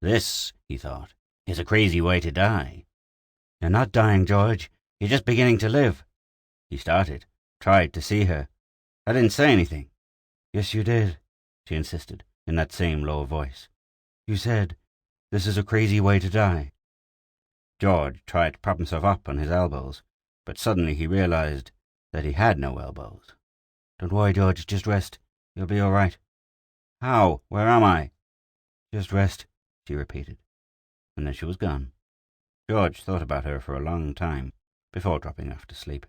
This, he thought, is a crazy way to die. You're not dying, George. You're just beginning to live. He started, tried to see her. I didn't say anything. Yes, you did, she insisted, in that same low voice. You said, this is a crazy way to die. George tried to prop himself up on his elbows, but suddenly he realized that he had no elbows. Don't worry, George, just rest. You'll be all right. How? Where am I? Just rest, she repeated, and then she was gone. George thought about her for a long time before dropping off to sleep.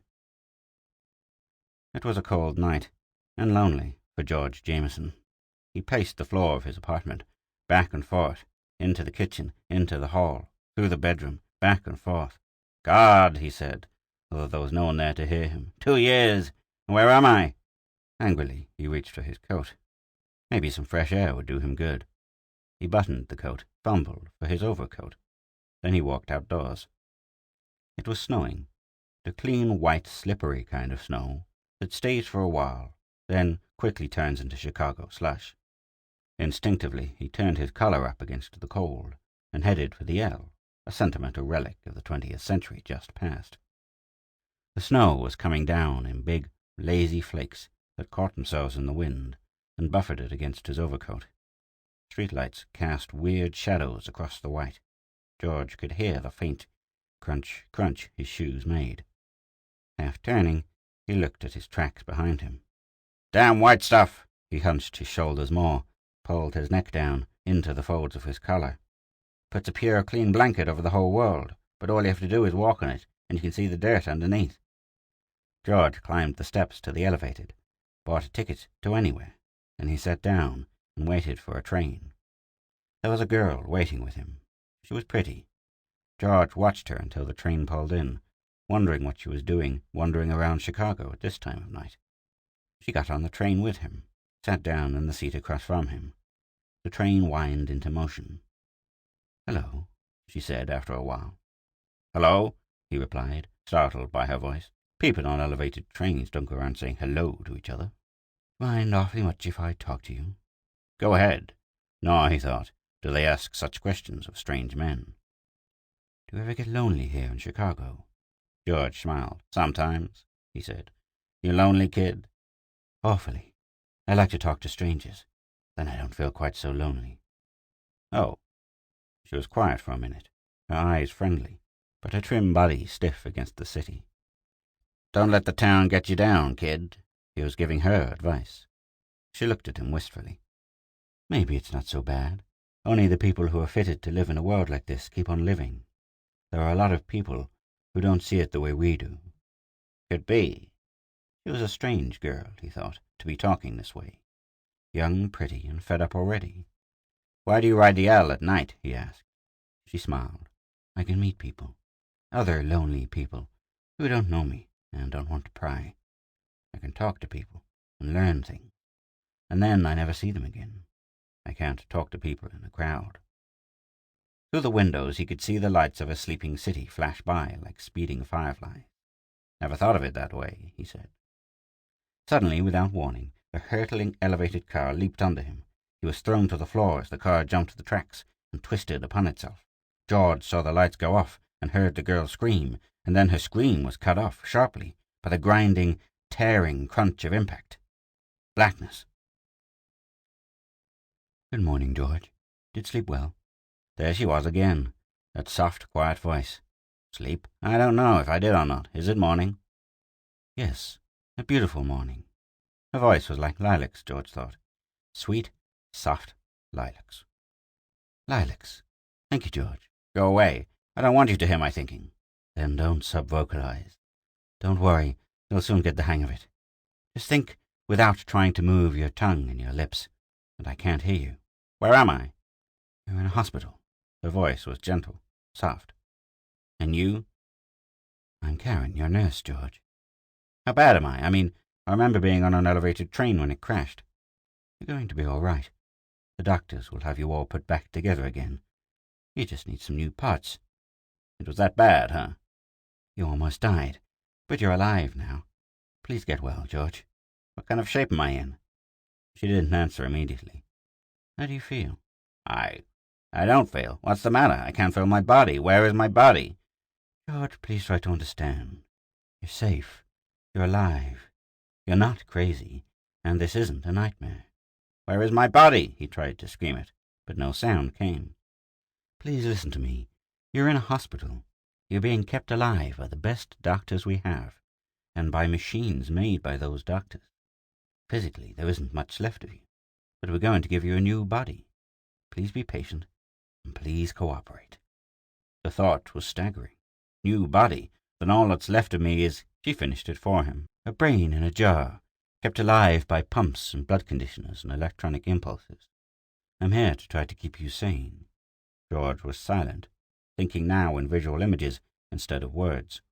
It was a cold night, and lonely for George Jameson. He paced the floor of his apartment, back and forth, into the kitchen, into the hall, through the bedroom, back and forth. God, he said, although there was no one there to hear him. 2 years! And where am I? Angrily, he reached for his coat. Maybe some fresh air would do him good. He buttoned the coat, fumbled for his overcoat. Then he walked outdoors. It was snowing, the clean, white, slippery kind of snow that stays for a while, then quickly turns into Chicago slush. Instinctively, he turned his collar up against the cold and headed for the L, a sentimental relic of the 20th century just past. The snow was coming down in big, lazy flakes that caught themselves in the wind and buffeted against his overcoat. Streetlights cast weird shadows across the white. George could hear the faint crunch, crunch his shoes made. Half turning, he looked at his tracks behind him. Damn white stuff! He hunched his shoulders more, pulled his neck down into the folds of his collar. Puts a pure, clean blanket over the whole world, but all you have to do is walk on it, and you can see the dirt underneath. George climbed the steps to the elevated, bought a ticket to anywhere, and he sat down and waited for a train. There was a girl waiting with him. She was pretty. George watched her until the train pulled in, wondering what she was doing wandering around Chicago at this time of night. She got on the train with him, sat down in the seat across from him. The train whined into motion. Hello, she said after a while. Hello, he replied, startled by her voice. People on elevated trains don't go around saying hello to each other. Mind awfully much if I talk to you? Go ahead. No, he thought, do they ask such questions of strange men? Do you ever get lonely here in Chicago? George smiled. Sometimes, he said. You lonely, kid? Awfully. I like to talk to strangers. Then I don't feel quite so lonely. Oh. She was quiet for a minute, her eyes friendly, but her trim body stiff against the city. Don't let the town get you down, kid. He was giving her advice. She looked at him wistfully. Maybe it's not so bad. Only the people who are fitted to live in a world like this keep on living. There are a lot of people who don't see it the way we do. Could be. She was a strange girl, he thought, to be talking this way. Young, pretty, and fed up already. Why do you ride the L at night? He asked. She smiled. I can meet people. Other lonely people who don't know me and don't want to pry. I can talk to people and learn things. And then I never see them again. I can't talk to people in a crowd. Through the windows he could see the lights of a sleeping city flash by like speeding fireflies. Never thought of it that way, he said. Suddenly, without warning, a hurtling elevated car leaped under him. He was thrown to the floor as the car jumped the tracks and twisted upon itself. George saw the lights go off and heard the girl scream, and then her scream was cut off sharply by the grinding, tearing crunch of impact. Blackness. Good morning, George. Did sleep well? There she was again, that soft, quiet voice. Sleep? I don't know if I did or not. Is it morning? Yes, a beautiful morning. Her voice was like lilacs, George thought. Sweet, soft lilacs. Lilacs. Thank you, George. Go away. I don't want you to hear my thinking. Then don't sub-vocalize. Don't worry. You'll soon get the hang of it. Just think without trying to move your tongue and your lips, and I can't hear you. Where am I? You're in a hospital. Her voice was gentle, soft. And you? I'm Karen, your nurse, George. How bad am I? I remember being on an elevated train when it crashed. You're going to be all right. The doctors will have you all put back together again. You just need some new parts. It was that bad, huh? You almost died, but you're alive now. Please get well, George. What kind of shape am I in? She didn't answer immediately. How do you feel? I don't feel. What's the matter? I can't feel my body. Where is my body? George, please try to understand. You're safe. You're alive. You're not crazy. And this isn't a nightmare. Where is my body? He tried to scream it, but no sound came. Please listen to me. You're in a hospital. You're being kept alive by the best doctors we have, and by machines made by those doctors. Physically, there isn't much left of you, but we're going to give you a new body. Please be patient, and please cooperate. The thought was staggering. New body? Then all that's left of me is— She finished it for him. A brain in a jar, kept alive by pumps and blood conditioners and electronic impulses. I'm here to try to keep you sane. George was silent, thinking now in visual images instead of words.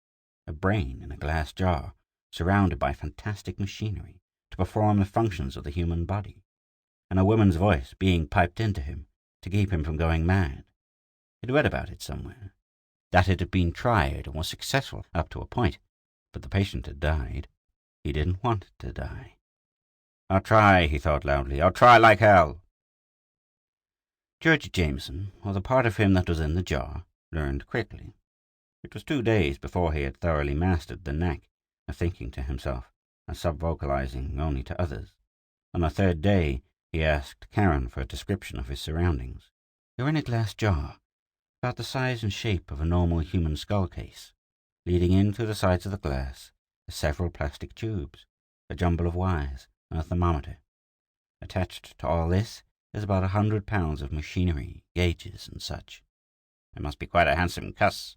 A brain in a glass jar, surrounded by fantastic machinery to perform the functions of the human body, and a woman's voice being piped into him to keep him from going mad. He'd read about it somewhere, that it had been tried and was successful up to a point, but the patient had died. He didn't want to die. I'll try, he thought loudly. I'll try like hell. George Jameson, or the part of him that was in the jar, learned quickly. It was 2 days before he had thoroughly mastered the knack of thinking to himself and sub-vocalizing only to others. On the 3rd day, he asked Karen for a description of his surroundings. You're in a glass jar, about the size and shape of a normal human skull case. Leading in through the sides of the glass are several plastic tubes, a jumble of wires, and a thermometer. Attached to all this is about 100 pounds of machinery, gauges, and such. It must be quite a handsome cuss.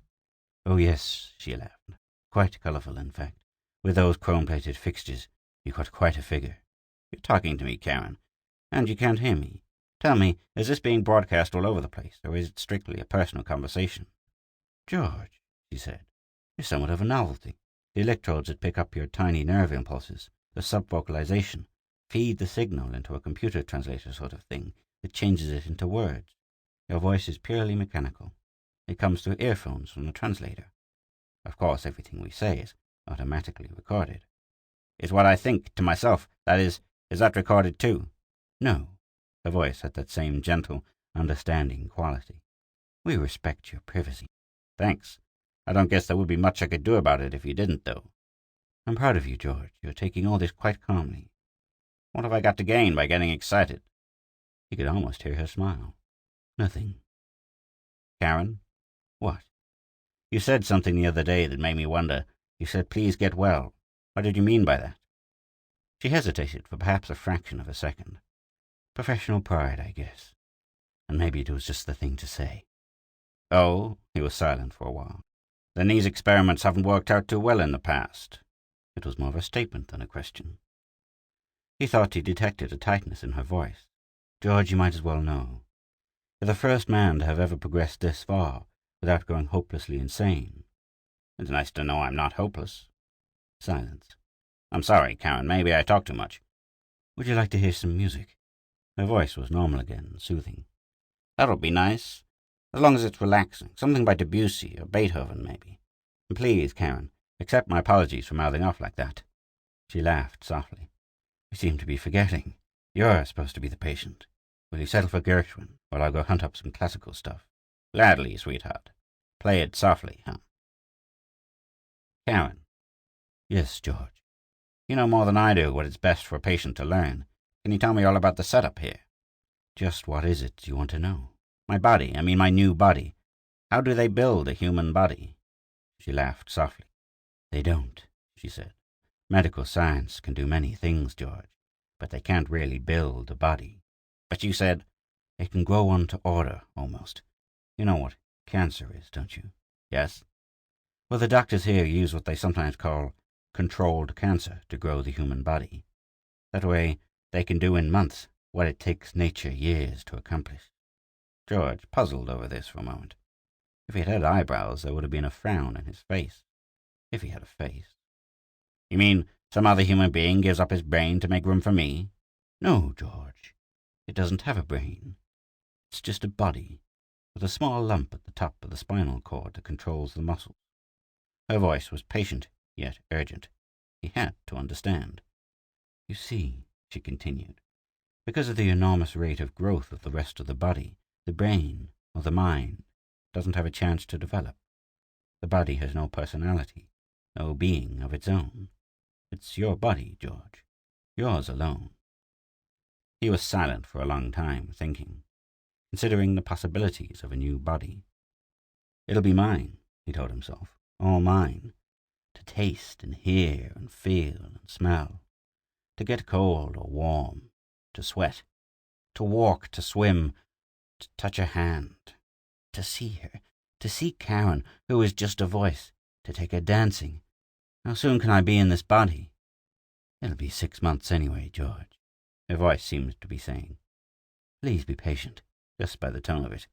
Oh, yes, she laughed. Quite colourful, in fact. With those chrome-plated fixtures, you've got quite a figure. You're talking to me, Karen, and you can't hear me. Tell me, is this being broadcast all over the place, or is it strictly a personal conversation? George, she said, you're somewhat of a novelty. The electrodes that pick up your tiny nerve impulses, the sub-vocalization, feed the signal into a computer translator sort of thing that changes it into words. Your voice is purely mechanical. It comes through earphones from the translator. Of course, everything we say is automatically recorded. Is what I think to myself, that is that recorded too? No. Her voice had that same gentle, understanding quality. We respect your privacy. Thanks. I don't guess there would be much I could do about it if you didn't, though. I'm proud of you, George. You're taking all this quite calmly. What have I got to gain by getting excited? He could almost hear her smile. Nothing. Karen? What? You said something the other day that made me wonder. You said, please get well. What did you mean by that? She hesitated for perhaps a fraction of a second. Professional pride, I guess. And maybe it was just the thing to say. Oh, he was silent for a while. Then these experiments haven't worked out too well in the past. It was more of a statement than a question. He thought he detected a tightness in her voice. George, you might as well know. You're the first man to have ever progressed this far without going hopelessly insane. It's nice to know I'm not hopeless. Silence. I'm sorry, Karen. Maybe I talk too much. Would you like to hear some music? Her voice was normal again, soothing. That'll be nice. As long as it's relaxing. Something by Debussy or Beethoven, maybe. And please, Karen, accept my apologies for mouthing off like that. She laughed softly. You seem to be forgetting. You're supposed to be the patient. Will you settle for Gershwin while I go hunt up some classical stuff? Gladly, sweetheart. Play it softly, huh? Karen. Yes, George. You know more than I do what it's best for a patient to learn. Can you tell me all about the setup here? Just what is it you want to know? My body, I mean my new body. How do they build a human body? She laughed softly. They don't, she said. Medical science can do many things, George, but they can't really build a body. But you said it can grow one to order, almost. You know what cancer is, don't you? Yes? Well, the doctors here use what they sometimes call controlled cancer to grow the human body. That way, they can do in months what it takes nature years to accomplish. George puzzled over this for a moment. If he had eyebrows, there would have been a frown in his face. If he had a face. You mean some other human being gives up his brain to make room for me? No, George. It doesn't have a brain. It's just a body, with a small lump at the top of the spinal cord that controls the muscles. Her voice was patient, yet urgent. He had to understand. You see, she continued, because of the enormous rate of growth of the rest of the body, the brain, or the mind doesn't have a chance to develop. The body has no personality, no being of its own. It's your body, George. Yours alone. He was silent for a long time, thinking, considering the possibilities of a new body. It'll be mine, he told himself, all mine, to taste and hear and feel and smell, to get cold or warm, to sweat, to walk, to swim, to touch a hand, to see her, to see Karen, who is just a voice, to take her dancing. How soon can I be in this body? It'll be 6 months anyway, George, her voice seemed to be saying. Please be patient, just by the tone of it.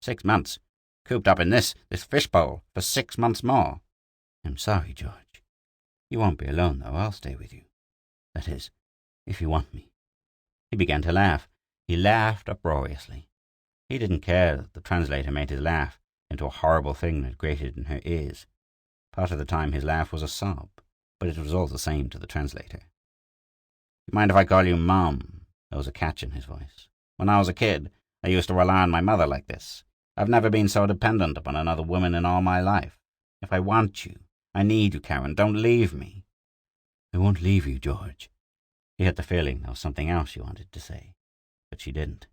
6 months? Cooped up in this fishbowl, for 6 months more? I'm sorry, George. You won't be alone, though. I'll stay with you. That is, if you want me. He began to laugh. He laughed uproariously. He didn't care that the translator made his laugh into a horrible thing that grated in her ears. Part of the time his laugh was a sob, but it was all the same to the translator. You mind if I call you Mom? There was a catch in his voice. When I was a kid, I used to rely on my mother like this. I've never been so dependent upon another woman in all my life. If I want you, I need you, Karen. Don't leave me. I won't leave you, George. He had the feeling there was something else she wanted to say, but she didn't.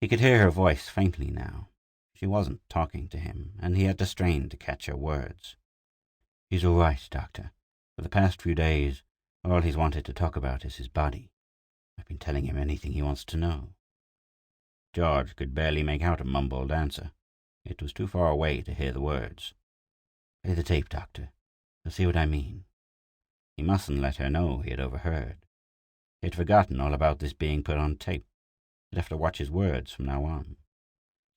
He could hear her voice faintly now. She wasn't talking to him, and he had to strain to catch her words. He's all right, Doctor. For the past few days, all he's wanted to talk about is his body. I've been telling him anything he wants to know. George could barely make out a mumbled answer. It was too far away to hear the words. Play the tape, Doctor. You'll see what I mean. He mustn't let her know he had overheard. He had forgotten all about this being put on tape. He'd have to watch his words from now on.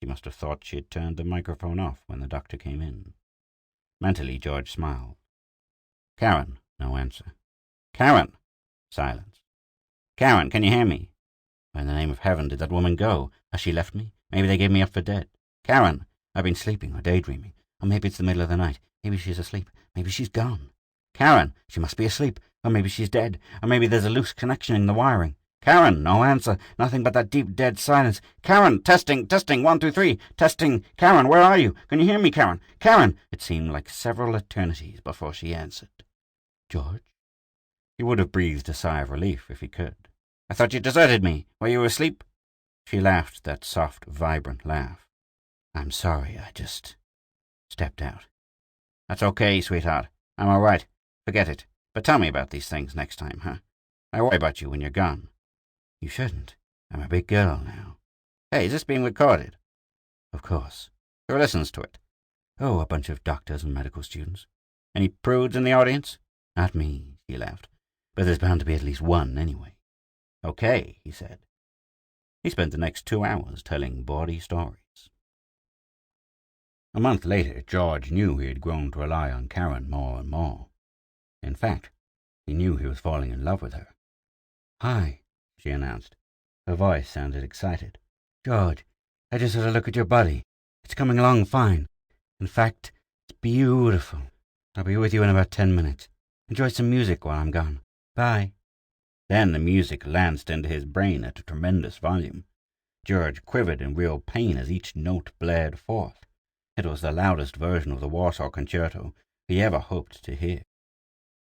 She must have thought she had turned the microphone off when the doctor came in. Mentally, George smiled. Karen, no answer. Karen! Silence. Karen, can you hear me? Where in the name of heaven did that woman go? Has she left me? Maybe they gave me up for dead. Karen! I've been sleeping or daydreaming. Or maybe it's the middle of the night. Maybe she's asleep. Maybe she's gone. Karen! She must be asleep. Or maybe she's dead. Or maybe there's a loose connection in the wiring. Karen! No answer. Nothing but that deep, dead silence. Karen! Testing! 1, 2, 3. Testing! Karen, where are you? Can you hear me, Karen? Karen! It seemed like several eternities before she answered. George? He would have breathed a sigh of relief if he could. I thought you deserted me. Were you asleep? She laughed that soft, vibrant laugh. I'm sorry, I just stepped out. That's okay, sweetheart. I'm all right. Forget it. But tell me about these things next time, huh? I worry about you when you're gone. You shouldn't. I'm a big girl now. Hey, is this being recorded? Of course. Who listens to it? Oh, a bunch of doctors and medical students. Any prudes in the audience? Not me, she laughed. But there's bound to be at least one anyway. Okay, he said. He spent the next 2 hours telling bawdy stories. A month later, George knew he had grown to rely on Karen more and more. In fact, he knew he was falling in love with her. Hi, she announced. Her voice sounded excited. George, I just had a look at your body. It's coming along fine. In fact, it's beautiful. I'll be with you in about 10 minutes. Enjoy some music while I'm gone. Bye. Then the music lanced into his brain at a tremendous volume. George quivered in real pain as each note blared forth. It was the loudest version of the Warsaw Concerto he ever hoped to hear.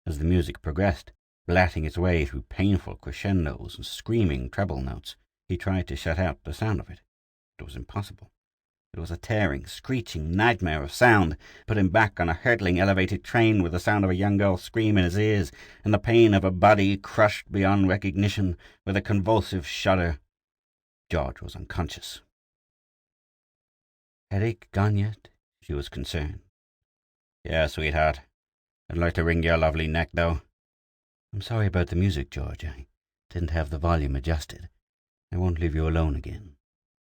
As the music progressed, blatting its way through painful crescendos and screaming treble notes, he tried to shut out the sound of it. It was impossible. It was a tearing, screeching nightmare of sound, put him back on a hurtling elevated train with the sound of a young girl's scream in his ears, and the pain of a body crushed beyond recognition with a convulsive shudder. George was unconscious. Headache gone yet? She was concerned. Yeah, sweetheart. I'd like to wring your lovely neck, though. I'm sorry about the music, George. I didn't have the volume adjusted. I won't leave you alone again.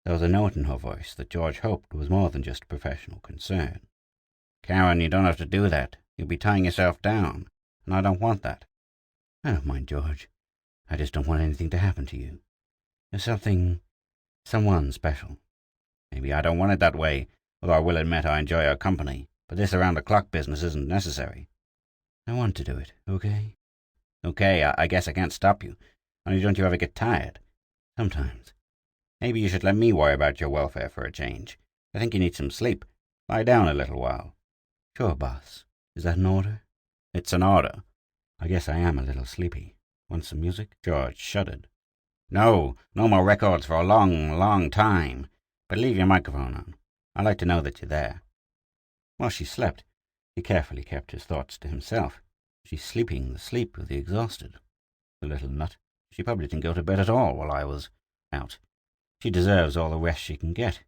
There was a note in her voice that George hoped was more than just professional concern. Karen, you don't have to do that. You'll be tying yourself down, and I don't want that. I don't mind, George. I just don't want anything to happen to you. You're someone special. Maybe I don't want it that way, although I will admit I enjoy your company, but this around-the-clock business isn't necessary. I want to do it, okay? Okay, I guess I can't stop you. Only don't you ever get tired? Sometimes. Maybe you should let me worry about your welfare for a change. I think you need some sleep. Lie down a little while." "Sure, boss. Is that an order?" "It's an order." "I guess I am a little sleepy. Want some music?" George shuddered. No more records for a long, long time. But leave your microphone on. I'd like to know that you're there." While she slept, he carefully kept his thoughts to himself. She's sleeping the sleep of the exhausted. The little nut. She probably didn't go to bed at all while I was out. She deserves all the rest she can get.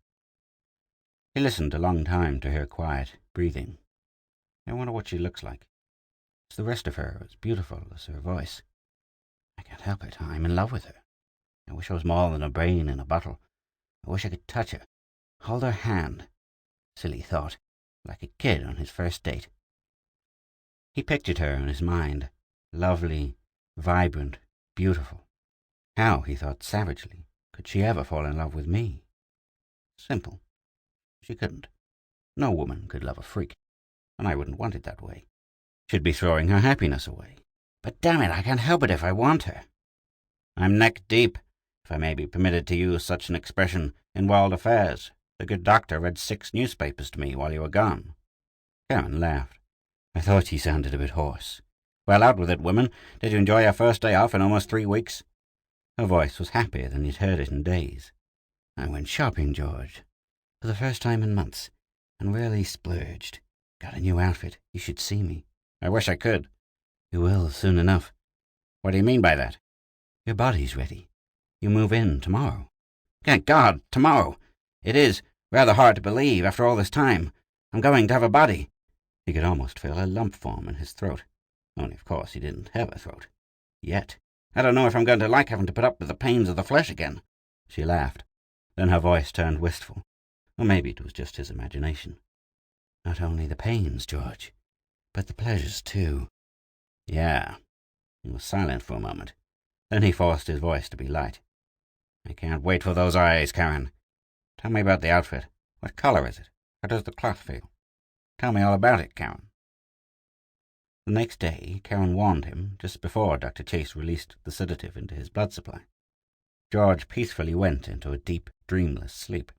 He listened a long time to her quiet breathing. I wonder what she looks like. Is the rest of her as beautiful as her voice? I can't help it. I'm in love with her. I wish I was more than a brain in a bottle. I wish I could touch her, hold her hand. Silly thought, like a kid on his first date. He pictured her in his mind, lovely, vibrant, beautiful. How, he thought savagely, could she ever fall in love with me? Simple. She couldn't. No woman could love a freak, and I wouldn't want it that way. She'd be throwing her happiness away. But damn it, I can't help it if I want her. I'm neck deep, if I may be permitted to use such an expression, in world affairs. The good doctor read 6 newspapers to me while you were gone." Karen laughed. I thought he sounded a bit hoarse. "Well, out with it, woman. Did you enjoy your first day off in almost 3 weeks? Her voice was happier than he'd heard it in days. "I went shopping, George, for the first time in months, and really splurged. Got a new outfit. You should see me." "I wish I could." "You will, soon enough." "What do you mean by that?" "Your body's ready. You move in tomorrow." "Thank God, tomorrow. It is rather hard to believe, after all this time. I'm going to have a body." He could almost feel a lump form in his throat. Only, of course, he didn't have a throat. Yet. "I don't know if I'm going to like having to put up with the pains of the flesh again." She laughed. Then her voice turned wistful. Or maybe it was just his imagination. "Not only the pains, George, but the pleasures, too." "Yeah." He was silent for a moment. Then he forced his voice to be light. "I can't wait for those eyes, Karen. Tell me about the outfit. What color is it? How does the cloth feel? Tell me all about it, Karen." The next day, Karen warned him, just before Dr. Chase released the sedative into his blood supply. George peacefully went into a deep, dreamless sleep.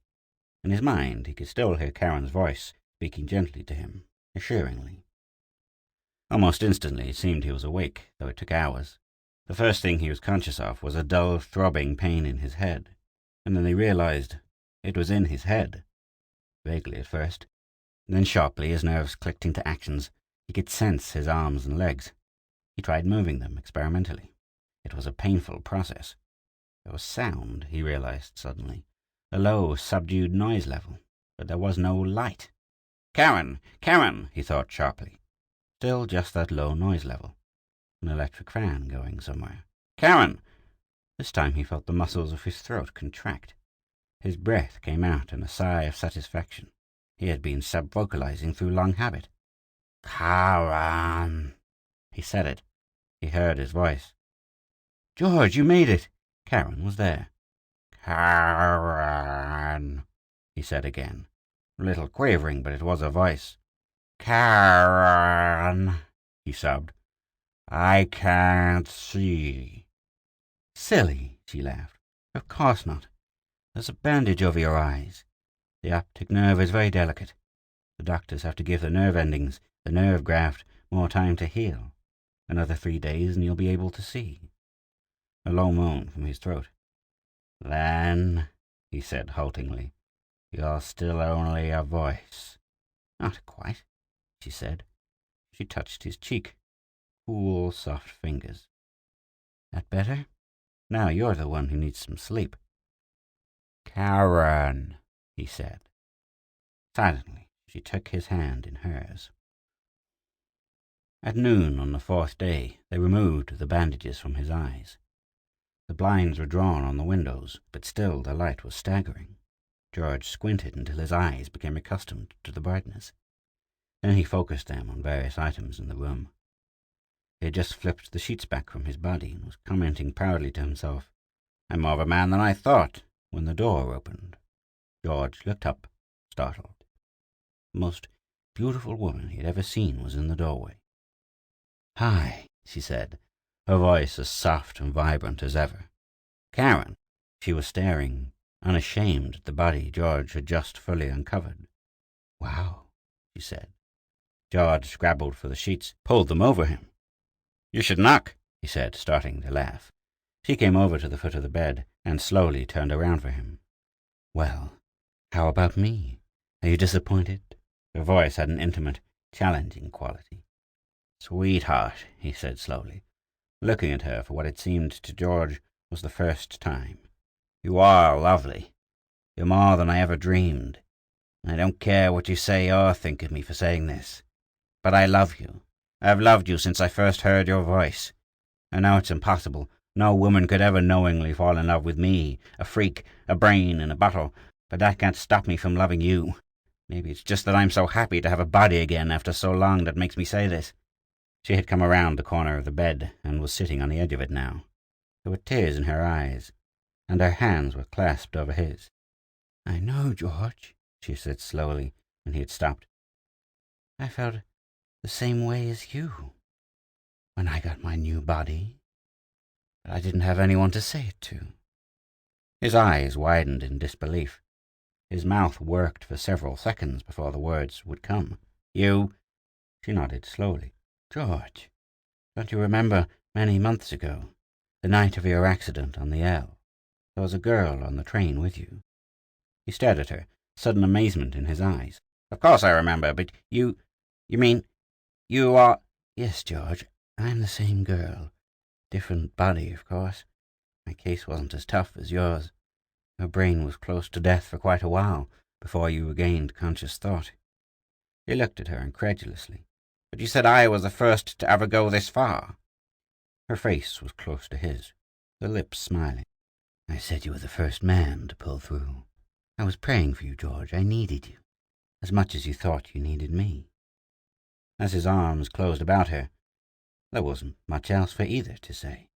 In his mind, he could still hear Karen's voice speaking gently to him, assuringly. Almost instantly, it seemed he was awake, though it took hours. The first thing he was conscious of was a dull, throbbing pain in his head, and then he realized it was in his head. Vaguely at first. Then sharply, his nerves clicked into actions. He could sense his arms and legs. He tried moving them experimentally. It was a painful process. There was sound, he realized suddenly. A low, subdued noise level. But there was no light. "Karen! Karen!" he thought sharply. Still just that low noise level. An electric fan going somewhere. "Karen!" This time he felt the muscles of his throat contract. His breath came out in a sigh of satisfaction. He had been sub-vocalizing through long habit. "Karen!" He said it. He heard his voice. "George, you made it!" Karen was there. "Karen!" he said again. A little quavering, but it was a voice. "Karen!" he sobbed. "I can't see." "Silly," she laughed. "Of course not. There's a bandage over your eyes. The optic nerve is very delicate. The doctors have to give the nerve endings, the nerve graft, more time to heal. Another 3 days and you'll be able to see." A low moan from his throat. "Then," he said haltingly, "you're still only a voice." "Not quite," she said. She touched his cheek. Cool, soft fingers. "That better? Now you're the one who needs some sleep." "Karen," he said. Silently, she took his hand in hers. At noon on the 4th day, they removed the bandages from his eyes. The blinds were drawn on the windows, but still the light was staggering. George squinted until his eyes became accustomed to the brightness. Then he focused them on various items in the room. He had just flipped the sheets back from his body and was commenting proudly to himself, "I'm more of a man than I thought," when the door opened. George looked up, startled. The most beautiful woman he had ever seen was in the doorway. "Hi," she said, her voice as soft and vibrant as ever. "Karen!" She was staring unashamed at the body George had just fully uncovered. "Wow," she said. George scrabbled for the sheets, pulled them over him. "You should knock," he said, starting to laugh. She came over to the foot of the bed and slowly turned around for him. "Well, how about me? Are you disappointed?" Her voice had an intimate, challenging quality. "Sweetheart," he said slowly, looking at her for what it seemed to George was the first time. "You are lovely. You're more than I ever dreamed. And I don't care what you say or think of me for saying this. But I love you. I have loved you since I first heard your voice. I know it's impossible. No woman could ever knowingly fall in love with me, a freak, a brain in a bottle, but that can't stop me from loving you. Maybe it's just that I'm so happy to have a body again after so long that makes me say this." She had come around the corner of the bed and was sitting on the edge of it now. There were tears in her eyes, and her hands were clasped over his. "I know, George," she said slowly when he had stopped. "I felt the same way as you when I got my new body, but I didn't have anyone to say it to." His eyes widened in disbelief. His mouth worked for several seconds before the words would come. "You?" She nodded slowly. "George, don't you remember many months ago, the night of your accident on the L? There was a girl on the train with you." He stared at her, sudden amazement in his eyes. "Of course I remember, but you mean, you are—" "Yes, George, I'm the same girl. Different body, of course. My case wasn't as tough as yours. Your brain was close to death for quite a while before you regained conscious thought." He looked at her incredulously. "But you said I was the first to ever go this far." Her face was close to his, her lips smiling. "I said you were the first man to pull through. I was praying for you, George. I needed you, as much as you thought you needed me." As his arms closed about her, there wasn't much else for either to say.